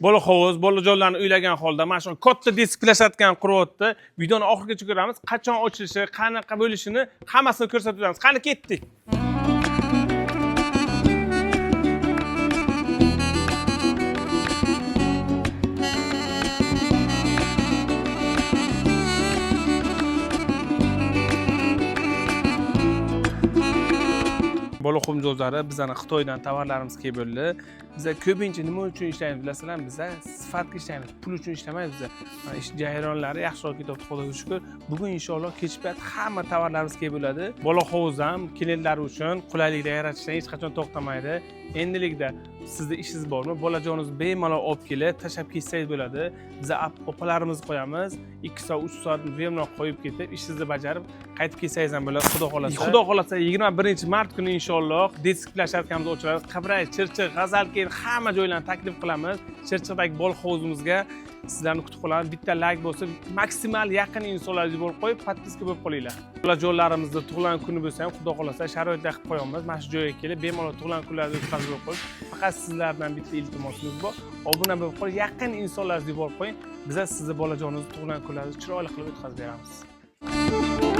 Bola hovuz, bolajonlarni uylagan holda mana shu katta disk plashadkani quryapti. Videoni oxirigacha ko'ramiz. Qachon ochilishi, qanaqa bo'lishini hammasini ko'rsatib beramiz. Qani ketdik. Bola xumjozlari bizani Xitoydan tovarlarimiz kelib bo'ldi. Biza ko'pincha nima uchun ishlaymiz bilasizlarmi? Biza sifatga ishlaymiz, pul uchun ishlamaymiz biza. Mana ish jarayonlari yaxshiroq ketyapti, Xudoga shukr. Bugun inshaalloh kechki payt hamma tovarlarimiz kelib bo'ladi. Bola hovuz ham klientlar uchun qulayliklar yaratishdan hech qachon to'xtamaydi. Endilikda sizda ishingiz bormi? Bolajoningizni bemalol olib kelib, tashlab ketsangiz bo'ladi. Biz opalarimizni qo'yamiz. 2 soat, 3 soat bemalol qo'yib ketib, ishingizni bajarib, qaytib kelsangiz ham bo'ladi, Xudo xolasa. Xudo xolasa 21-mart kuni inshaalloh disk plashadkamizni ochiladi. Qibray, Chirchiq, G'azalkent hamma joylarni taklif qilamiz. Chirchiqdagi bola hovuzimizga sizlarni kutib qolamiz. Bitta like bo'lsa, maksimal yaqin insonlarga bo'lib qo'yib, podpiska bo'lib qolinglar. Bolajonlarimizni tug'ilgan kuni bo'lsa ham, Xudo xolasa sharoitlar qilib qo'yamiz. Mana shu joyga kelib, bemalol tug'ilgan kunlarni o'tkazib qo'yib, faqat sizlardan bitta iltimosimiz bor. Obuna bo'lib qo'ying, yaqin insonlarga yuborib qo'ying. Biz sizni bolajoningizni tug'ilgan kunlaringizni chiroyli qilib o'tkazib beramiz.